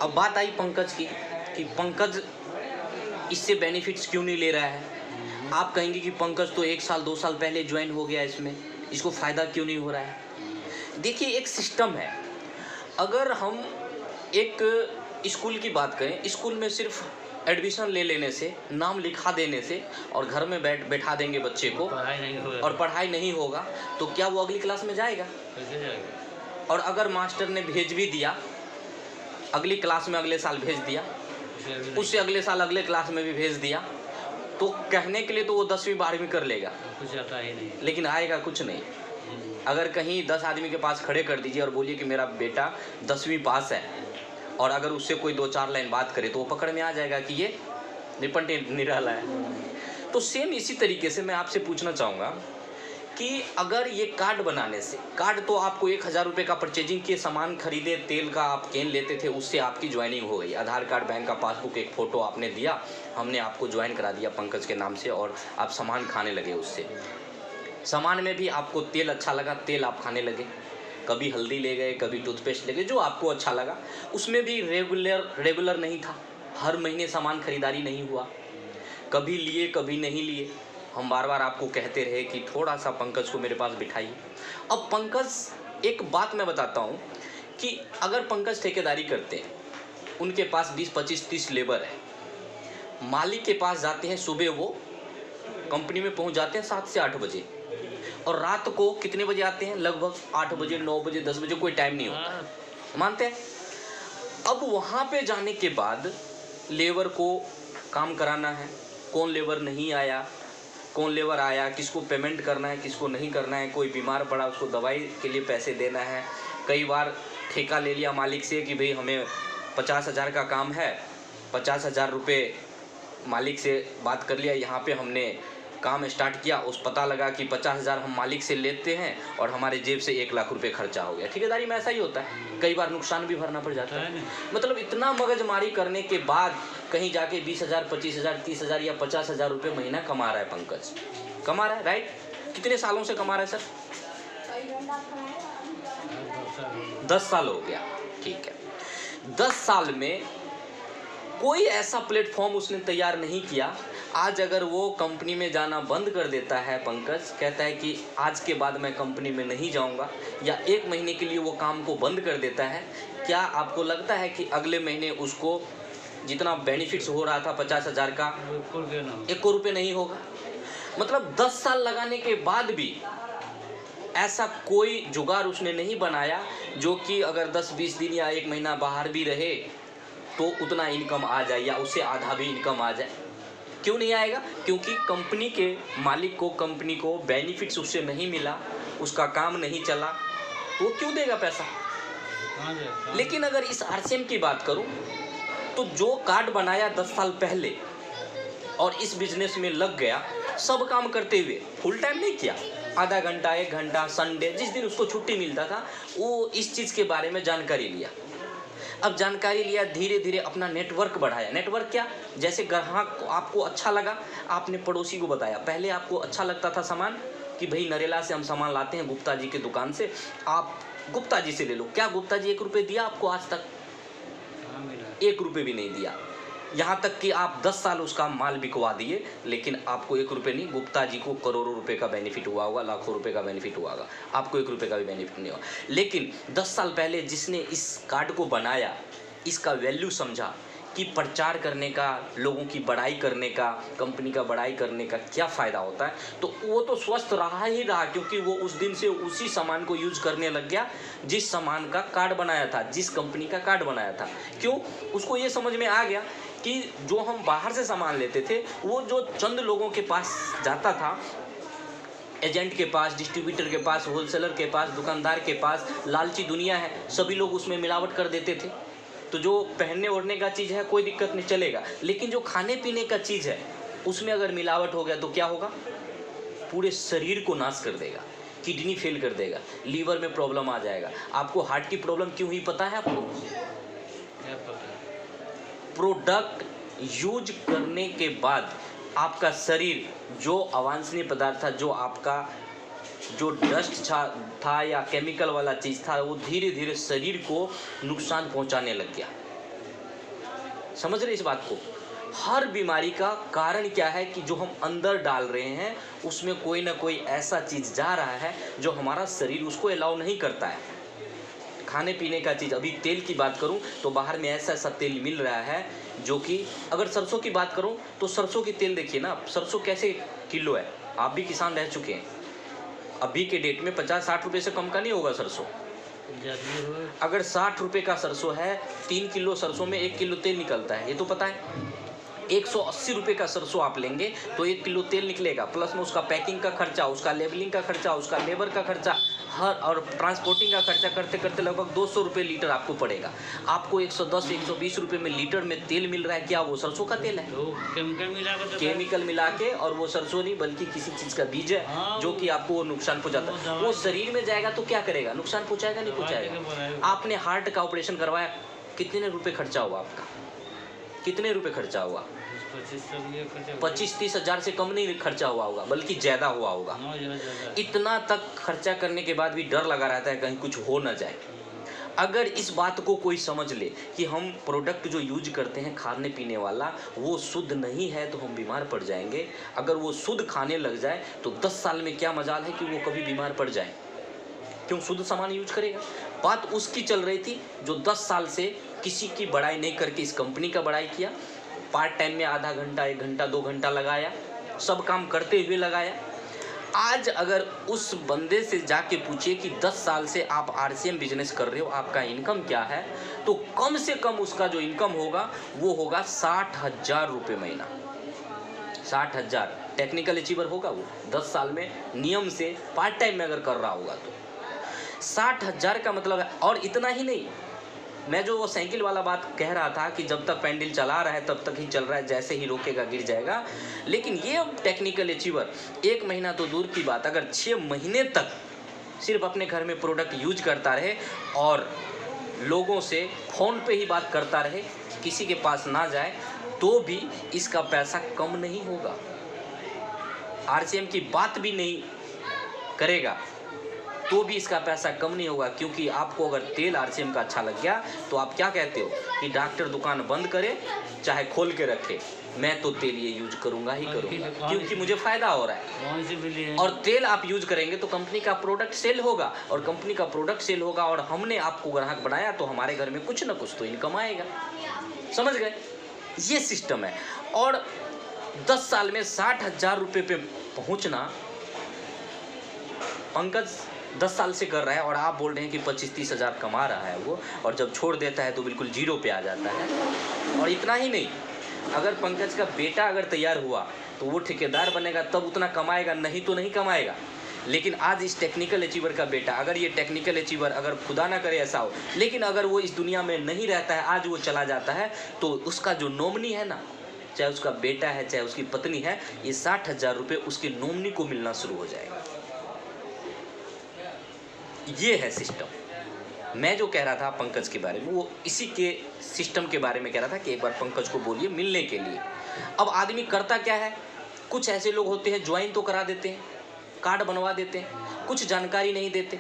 अब बात आई पंकज की कि पंकज इससे बेनिफिट्स क्यों नहीं ले रहा है। आप कहेंगे कि पंकज तो 1 साल 2 साल पहले ज्वाइन हो गया, इसमें इसको फ़ायदा क्यों नहीं हो रहा है। देखिए एक सिस्टम है। अगर हम एक स्कूल की बात करें, स्कूल में सिर्फ एडमिशन ले लेने से, नाम लिखा देने से और घर में बैठा देंगे बच्चे को और पढ़ाई नहीं होगा तो क्या वो अगली क्लास में जाएगा? कैसे जाएगा? और अगर मास्टर ने भेज भी दिया अगली क्लास में, अगले साल भेज दिया, उससे अगले साल अगले क्लास में भी भेज दिया, तो कहने के लिए तो वो 10वीं 12वीं कर लेगा, कुछ आता ही नहीं, लेकिन आएगा कुछ नहीं। अगर कहीं 10 आदमी के पास खड़े कर दीजिए और बोलिए कि मेरा बेटा 10वीं पास है, और अगर उससे कोई 2-4 लाइन बात करे तो वो पकड़ में आ जाएगा कि ये निपट निराला है। तो सेम इसी तरीके से मैं आपसे पूछना चाहूँगा कि अगर ये कार्ड बनाने से, कार्ड तो आपको 1000 रुपये का परचेजिंग किए, सामान खरीदे, तेल का आप कैन लेते थे, उससे आपकी ज्वाइनिंग हो गई। आधार कार्ड, बैंक का पासबुक, एक फ़ोटो आपने दिया, हमने आपको ज्वाइन करा दिया पंकज के नाम से, और आप सामान खाने लगे उससे। सामान में भी आपको तेल अच्छा लगा, तेल आप खाने लगे, कभी हल्दी ले गए, कभी टूथपेस्ट ले गए, जो आपको अच्छा लगा। उसमें भी रेगुलर नहीं था, हर महीने सामान खरीदारी नहीं हुआ, कभी लिए कभी नहीं लिए। हम बार बार आपको कहते रहे कि थोड़ा सा पंकज को मेरे पास बिठाइए। अब पंकज, एक बात मैं बताता हूँ कि अगर पंकज ठेकेदारी करते हैं, उनके पास 20, 25, 30 लेबर है, मालिक के पास जाते हैं सुबह, वो कंपनी में पहुँच जाते हैं 7 से 8 बजे, और रात को कितने बजे आते हैं? लगभग 8 बजे, 9 बजे, 10 बजे, कोई टाइम नहीं होता, मानते हैं। अब वहाँ पे जाने के बाद लेबर को काम कराना है, कौन लेबर नहीं आया, कौन लेबर आया, किसको पेमेंट करना है, किसको नहीं करना है, कोई बीमार पड़ा उसको दवाई के लिए पैसे देना है। कई बार ठेका ले लिया मालिक से कि भाई हमें 50,000 का काम है, 50,000 रुपये मालिक से बात कर लिया, यहाँ पे हमने काम स्टार्ट किया, उस पता लगा कि 50,000 हम मालिक से लेते हैं और हमारे जेब से 1 लाख रुपए खर्चा हो गया। ठेकेदारी में ऐसा ही होता है, कई बार नुकसान भी भरना पड़ जाता है। मतलब इतना मगजमारी करने के बाद कहीं जाके 20,000, 25,000, 30,000 या 50,000 रुपये महीना कमा रहा है पंकज, कमा रहा है, राइट? कितने सालों से कमा रहा है सर? 10 साल हो गया, ठीक है। 10 साल में कोई ऐसा प्लेटफॉर्म उसने तैयार नहीं किया। आज अगर वो कंपनी में जाना बंद कर देता है पंकज, कहता है कि आज के बाद मैं कंपनी में नहीं जाऊंगा, या 1 महीने के लिए वो काम को बंद कर देता है, क्या आपको लगता है कि अगले महीने उसको जितना बेनिफिट्स हो रहा था 50,000 का, 1 रुपये नहीं होगा? मतलब 10 साल लगाने के बाद भी ऐसा कोई जुगाड़ उसने नहीं बनाया जो कि अगर 10-20 दिन या 1 महीना बाहर भी रहे तो उतना इनकम आ जाए या उससे आधा भी इनकम आ जाए। क्यों नहीं आएगा? क्योंकि कंपनी के मालिक को, कंपनी को बेनिफिट्स उससे नहीं मिला, उसका काम नहीं चला, तो वो क्यों देगा पैसा? लेकिन अगर इस आरसीएम की बात करूं तो जो कार्ड बनाया 10 साल पहले और इस बिजनेस में लग गया, सब काम करते हुए, फुल टाइम नहीं किया, आधा घंटा, 1 घंटा, संडे जिस दिन उसको छुट्टी मिलता था, वो इस चीज़ के बारे में जानकारी लिया। अब जानकारी लिया, धीरे धीरे अपना नेटवर्क बढ़ाया। नेटवर्क क्या? जैसे ग्राहक को आपको अच्छा लगा, आपने पड़ोसी को बताया। पहले आपको अच्छा लगता था सामान कि भाई नरेला से हम सामान लाते हैं गुप्ता जी की दुकान से, आप गुप्ता जी से ले लो। क्या गुप्ता जी 1 रुपये दिया आपको आज तक? 1 रुपये भी नहीं दिया। यहाँ तक कि आप 10 साल उसका माल बिकवा दिए, लेकिन आपको 1 रुपये नहीं। गुप्ता जी को करोड़ों रुपए का बेनिफिट हुआ होगा, लाखों रुपए का बेनिफिट हुआ होगा, आपको 1 रुपये का भी बेनिफिट नहीं हुआ। लेकिन 10 साल पहले जिसने इस कार्ड को बनाया, इसका वैल्यू समझा कि प्रचार करने का, लोगों की बड़ाई करने का, कंपनी का बड़ाई करने का क्या फ़ायदा होता है, तो वो तो स्वस्थ रहा ही रहा, क्योंकि वो उस दिन से उसी सामान को यूज करने लग गया जिस सामान का कार्ड बनाया था, जिस कंपनी का कार्ड बनाया था। क्यों? उसको ये समझ में आ गया कि जो हम बाहर से सामान लेते थे, वो जो चंद लोगों के पास जाता था, एजेंट के पास, डिस्ट्रीब्यूटर के पास, होलसेलर के पास, दुकानदार के पास, लालची दुनिया है, सभी लोग उसमें मिलावट कर देते थे। तो जो पहनने ओढ़ने का चीज़ है कोई दिक्कत नहीं, चलेगा, लेकिन जो खाने पीने का चीज़ है उसमें अगर मिलावट हो गया तो क्या होगा? पूरे शरीर को नाश कर देगा, किडनी फेल कर देगा, लीवर में प्रॉब्लम आ जाएगा। आपको हार्ट की प्रॉब्लम क्यों हुई पता है आपको? प्रोडक्ट यूज करने के बाद आपका शरीर जो अवांछनीय पदार्थ था, जो आपका जो डस्ट था या केमिकल वाला चीज़ था, वो धीरे धीरे शरीर को नुकसान पहुंचाने लग गया। समझ रहे इस बात को? हर बीमारी का कारण क्या है कि जो हम अंदर डाल रहे हैं उसमें कोई ना कोई ऐसा चीज़ जा रहा है जो हमारा शरीर उसको अलाउ नहीं करता है। खाने पीने का चीज़, अभी तेल की बात करूं तो बाहर में ऐसा ऐसा तेल मिल रहा है जो कि, अगर सरसों की बात करूं तो सरसों की तेल देखिए ना, सरसों कैसे किलो है, आप भी किसान रह चुके हैं, अभी के डेट में 50-60 रुपये से कम का नहीं होगा सरसों। अगर 60 रुपये का सरसों है, 3 किलो सरसों में 1 किलो तेल निकलता है, ये तो पता है। 180 रुपये का सरसों आप लेंगे तो 1 किलो तेल निकलेगा, प्लस में उसका पैकिंग का खर्चा, उसका लेबलिंग का खर्चा, उसका लेबर का खर्चा, हर और ट्रांसपोर्टिंग का खर्चा करते करते लगभग 200 रुपये लीटर आपको पड़ेगा। आपको 110-120 रुपये में लीटर में तेल मिल रहा है, क्या वो सरसों का तेल है? तो केमिकल मिला के, और वो सरसों नहीं बल्कि किसी चीज़ का बीज है हाँ, जो कि आपको वो नुकसान पहुंचाता है। वो शरीर में जाएगा तो क्या करेगा? नुकसान पहुंचाएगा नहीं पहुंचाएगा? आपने हार्ट का ऑपरेशन करवाया, कितने रुपये खर्चा हुआ आपका? कितने रुपये खर्चा हुआ? 25-30 हज़ार से कम नहीं खर्चा हुआ होगा, बल्कि ज़्यादा हुआ होगा। इतना तक खर्चा करने के बाद भी डर लगा रहता है कहीं कुछ हो ना जाए। अगर इस बात को कोई समझ ले कि हम प्रोडक्ट जो यूज करते हैं खाने पीने वाला वो शुद्ध नहीं है तो हम बीमार पड़ जाएंगे। अगर वो शुद्ध खाने लग जाए तो 10 साल में क्या मजाल है कि वो कभी बीमार पड़ जाए। क्यों? शुद्ध सामान यूज करेगा। बात उसकी चल रही थी जो 10 साल से किसी की बड़ाई नहीं करके इस कंपनी का बड़ाई किया, पार्ट टाइम में आधा घंटा, 1 घंटा, 2 घंटा लगाया, सब काम करते हुए लगाया। आज अगर उस बंदे से जाके पूछिए कि 10 साल से आप आरसीएम बिजनेस कर रहे हो, आपका इनकम क्या है, तो कम से कम उसका जो इनकम होगा वो होगा 60,000 रुपये महीना। 60,000 टेक्निकल अचीवर होगा वो 10 साल में, नियम से पार्ट टाइम में अगर कर रहा होगा तो 60,000 का मतलब है। और इतना ही नहीं, मैं जो वो साइकिल वाला बात कह रहा था कि जब तक पैंडल चला रहा है तब तक ही चल रहा है, जैसे ही रोकेगा गिर जाएगा। लेकिन ये अब टेक्निकल अचीवर 1 महीना तो दूर की बात, अगर 6 महीने तक सिर्फ अपने घर में प्रोडक्ट यूज करता रहे और लोगों से फ़ोन पे ही बात करता रहे, किसी के पास ना जाए, तो भी इसका पैसा कम नहीं होगा। आरसीएम की बात भी नहीं करेगा तो भी इसका पैसा कम नहीं होगा। क्योंकि आपको अगर तेल आरसीएम का अच्छा लग गया तो आप क्या कहते हो कि डॉक्टर दुकान बंद करे चाहे खोल के रखे, मैं तो तेल ये यूज करूंगा ही करूंगा क्योंकि मुझे फ़ायदा हो रहा है। और तेल आप यूज करेंगे तो कंपनी का प्रोडक्ट सेल होगा, और कंपनी का प्रोडक्ट सेल होगा और हमने आपको ग्राहक बनाया तो हमारे घर में कुछ ना कुछ तो इनकम आएगा। समझ गए? ये सिस्टम है। और 10 साल में 60,000 रुपये पे पहुँचना पंकज 10 साल से कर रहा है और आप बोल रहे हैं कि 25-30 हज़ार कमा रहा है वो, और जब छोड़ देता है तो बिल्कुल जीरो पे आ जाता है। और इतना ही नहीं, अगर पंकज का बेटा अगर तैयार हुआ तो वो ठेकेदार बनेगा, तब उतना कमाएगा, नहीं तो नहीं कमाएगा। लेकिन आज इस टेक्निकल अचीवर का बेटा, अगर ये टेक्निकल अचीवर, अगर खुदा ना करे ऐसा हो, लेकिन अगर वो इस दुनिया में नहीं रहता है, आज वो चला जाता है, तो उसका जो नॉमिनी है ना, चाहे उसका बेटा है चाहे उसकी पत्नी है, ये 60,000 रुपये उसके नॉमिनी को मिलना शुरू हो जाएगा। ये है सिस्टम। मैं जो कह रहा था पंकज के बारे में, वो इसी के सिस्टम के बारे में कह रहा था कि एक बार पंकज को बोलिए मिलने के लिए। अब आदमी करता क्या है, कुछ ऐसे लोग होते हैं ज्वाइन तो करा देते हैं, कार्ड बनवा देते हैं, कुछ जानकारी नहीं देते।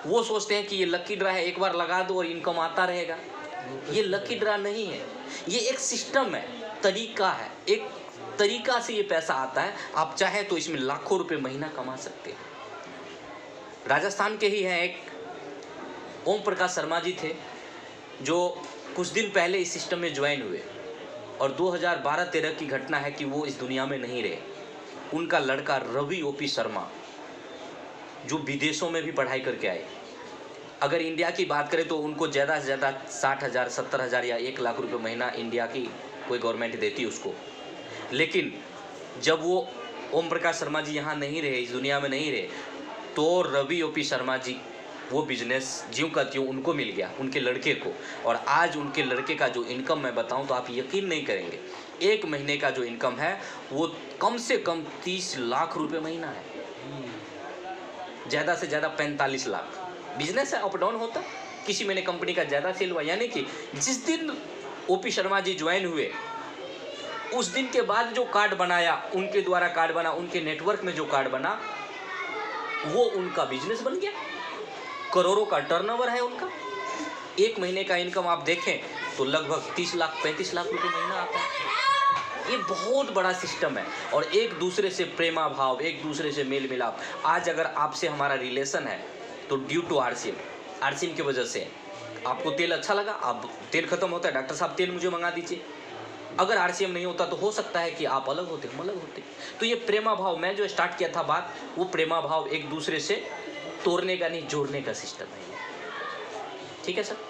वो सोचते हैं कि ये लकी ड्रा है, एक बार लगा दो और इनकम आता रहेगा। ये लकी ड्रा नहीं है, ये एक सिस्टम है, तरीका है, एक तरीका से ये पैसा आता है। आप चाहे तो इसमें लाखों रुपए महीना कमा सकते हैं। राजस्थान के ही हैं एक ओम प्रकाश शर्मा जी थे, जो कुछ दिन पहले इस सिस्टम में ज्वाइन हुए, और 2012-13 की घटना है कि वो इस दुनिया में नहीं रहे। उनका लड़का रवि ओपी शर्मा, जो विदेशों में भी पढ़ाई करके आए, अगर इंडिया की बात करें तो उनको ज़्यादा से ज़्यादा 60,000, 70,000 या 1 लाख रुपए महीना इंडिया की कोई गवर्नमेंट देती उसको। लेकिन जब वो ओम प्रकाश शर्मा जी यहाँ नहीं रहे, इस दुनिया में नहीं रहे, तो रवि ओपी शर्मा जी वो बिजनेस ज्यों का त्यों उनको मिल गया, उनके लड़के को। और आज उनके लड़के का जो इनकम मैं बताऊं तो आप यकीन नहीं करेंगे, 1 महीने का जो इनकम है वो कम से कम 30 लाख रुपए महीना है, ज़्यादा से ज़्यादा 45 लाख। बिजनेस है, अप डाउन होता, किसी महीने कंपनी का ज़्यादा सेल हुआ। यानी कि जिस दिन ओपी शर्मा जी ज्वाइन हुए उस दिन के बाद जो कार्ड बनाया, उनके द्वारा कार्ड बना, उनके नेटवर्क में जो कार्ड बना, वो उनका बिजनेस बन गया। करोड़ों का टर्नओवर है उनका। 1 महीने का इनकम आप देखें तो लगभग 30 लाख 35 लाख रुपए महीना आता है। ये बहुत बड़ा सिस्टम है। और एक दूसरे से प्रेमा भाव, एक दूसरे से मेल मिलाप। आज अगर आपसे हमारा रिलेशन है तो ड्यू टू आरसीएम की वजह से। आपको तेल अच्छा लगा, आप तेल खत्म होता है, डॉक्टर साहब तेल मुझे मंगा दीजिए। अगर आरसीएम नहीं होता तो हो सकता है कि आप अलग होते, हम अलग होते। तो ये प्रेमा भाव, मैं जो स्टार्ट किया था बात, वो प्रेमा भाव एक दूसरे से तोड़ने का नहीं, जोड़ने का सिस्टम है। ठीक है सर।